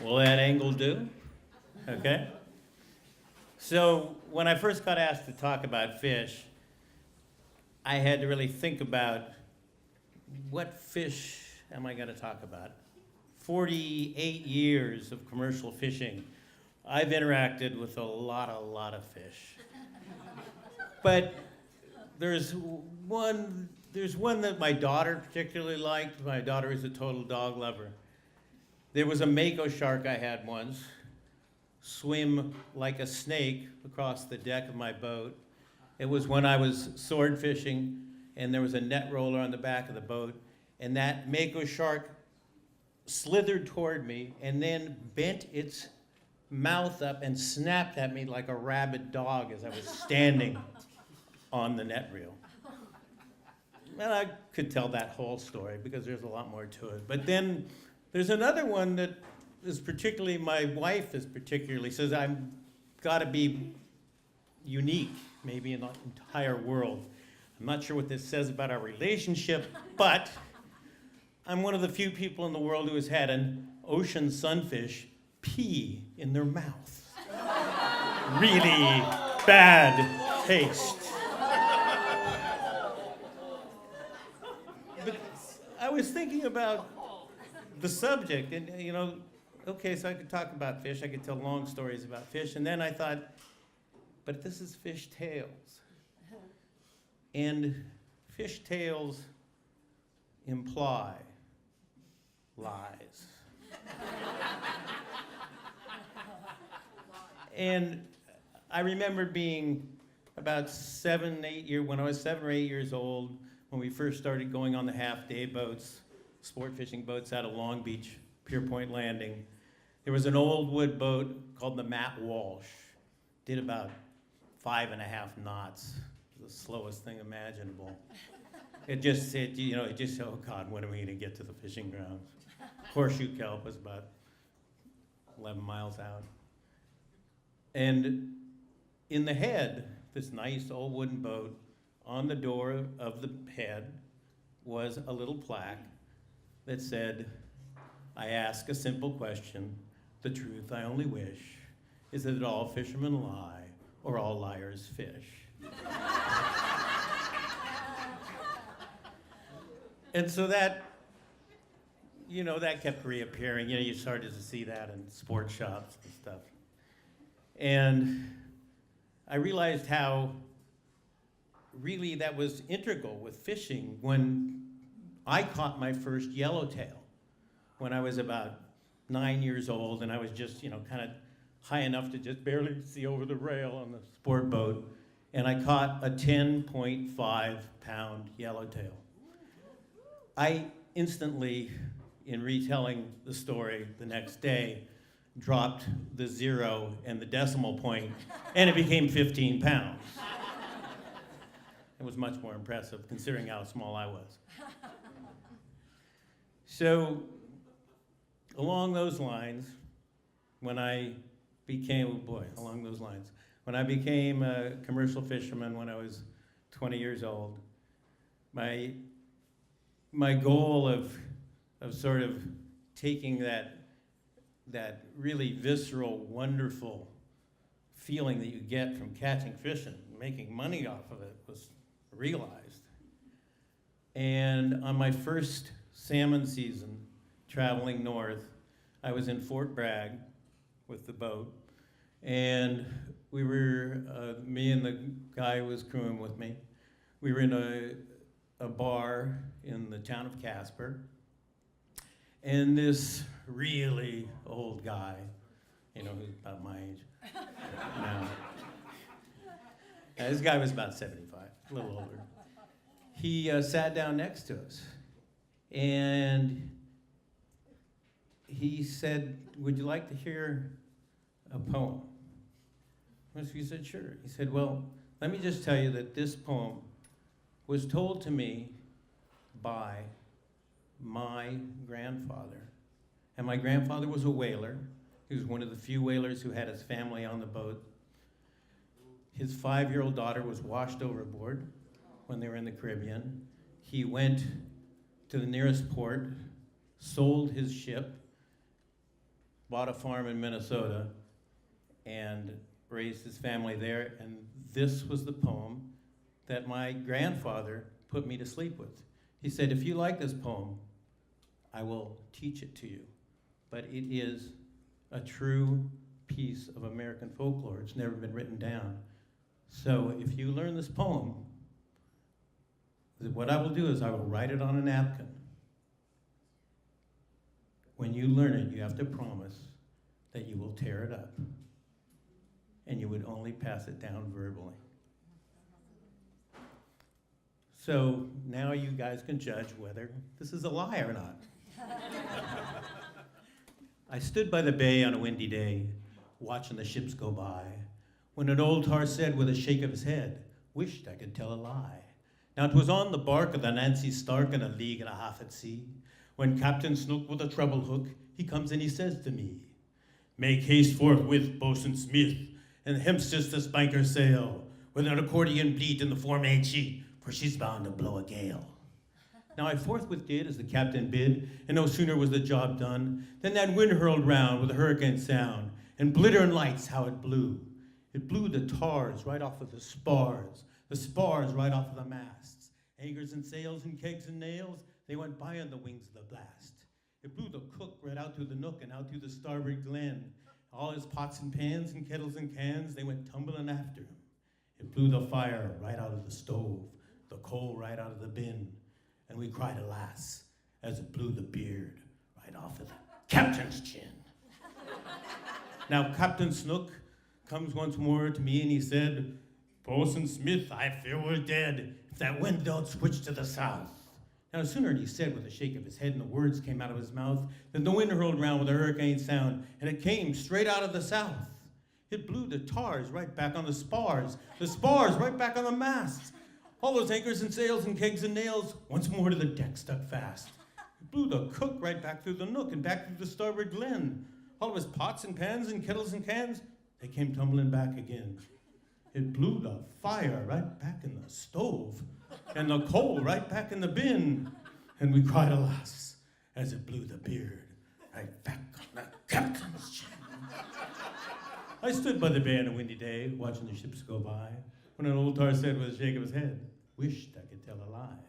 Will that angle do? Okay. So when I first got asked to talk about fish, I had to really think about what fish am I going to talk about? 48 years of commercial fishing. I've interacted with a lot of fish. But there's one that my daughter particularly liked. My daughter is a total dog lover. There was a mako shark I had once swim like a snake across the deck of my boat. It was when I was sword fishing, and there was a net roller on the back of the boat, and that mako shark slithered toward me and then bent its mouth up and snapped at me like a rabid dog as I was standing on the net reel. And I could tell that whole story because there's a lot more to it. But then there's another one that is particularly, my wife is particularly, says I'm got to be unique, maybe in the entire world. I'm not sure what this says about our relationship, but I'm one of the few people in the world who has had an ocean sunfish pee in their mouth. Really bad taste. But I was thinking about the subject, and okay, so I could talk about fish, I could tell long stories about fish, and then I thought, but this is fish tales. And fish tales imply lies. And I remember being about when I was 7 or 8 years old, when we first started going on the half-day boats, sport fishing boats out of Long Beach, Pier Point Landing. There was an old wood boat called the Matt Walsh. Did about 5.5 knots. The slowest thing imaginable. It just said, oh God, when are we gonna get to the fishing grounds? Horseshoe Kelp was about 11 miles out. And in the head, this nice old wooden boat, on the door of the head was a little plaque that said, I ask a simple question, the truth I only wish is that all fishermen lie or all liars fish. And so that kept reappearing. You started to see that in sports shops and stuff. And I realized how really that was integral with fishing when I caught my first yellowtail when I was about 9 years old, and I was just, kind of high enough to just barely see over the rail on the sport boat, and I caught a 10.5-pound yellowtail. I instantly, in retelling the story the next day, dropped the 0 and the decimal point, and it became 15 pounds. It was much more impressive considering how small I was. So, along those lines, when I became a commercial fisherman when I was 20 years old, my goal of sort of taking that really visceral, wonderful feeling that you get from catching fish and making money off of it was realized. And on my first salmon season, traveling north, I was in Fort Bragg with the boat, and we were, me and the guy who was crewing with me, we were in a bar in the town of Casper, and this really old guy, who's about my age now. This guy was about 75, a little older. He sat down next to us, and he said, would you like to hear a poem? We said, sure. He said, well, let me just tell you that this poem was told to me by my grandfather. And my grandfather was a whaler. He was one of the few whalers who had his family on the boat. His 5-year-old daughter was washed overboard when they were in the Caribbean. He went to the nearest port, sold his ship, bought a farm in Minnesota, and raised his family there. And this was the poem that my grandfather put me to sleep with. He said, if you like this poem, I will teach it to you. But it is a true piece of American folklore. It's never been written down. So if you learn this poem, what I will do is I will write it on a napkin. When you learn it, you have to promise that you will tear it up. And you would only pass it down verbally. So now you guys can judge whether this is a lie or not. I stood by the bay on a windy day, watching the ships go by, when an old tar said with a shake of his head, wished I could tell a lie. Now 'twas on the bark of the Nancy Stark in a league and a half at sea, when Captain Snook with a treble hook, he comes and he says to me, make haste forthwith, Boatswain Smith, and hempsters the spanker sail, with an accordion bleat in the foremast sheet, for she's bound to blow a gale. Now I forthwith did as the captain bid, and no sooner was the job done, than that wind hurled round with a hurricane sound, and glittering lights how it blew. It blew the tars right off of the spars right off of the masts. Anchors and sails and kegs and nails, they went by on the wings of the blast. It blew the cook right out through the nook and out through the starboard glen. All his pots and pans and kettles and cans, they went tumbling after him. It blew the fire right out of the stove, the coal right out of the bin, and we cried alas, as it blew the beard right off of the captain's chin. Now Captain Snook comes once more to me and he said, Boatswain Smith, I fear we're dead, if that wind don't switch to the south. Now, no sooner he said with a shake of his head and the words came out of his mouth, than the wind hurled round with a hurricane sound, and it came straight out of the south. It blew the tars right back on the spars right back on the masts. All those anchors and sails and kegs and nails once more to the deck stuck fast. It blew the cook right back through the nook and back through the starboard glen. All of his pots and pans and kettles and cans, they came tumbling back again. It blew the fire right back in the stove, and the coal right back in the bin. And we cried alas, as it blew the beard right back on the captain's chin. I stood by the bay on a windy day, watching the ships go by, when an old tar said with a shake of his head, wished I could tell a lie.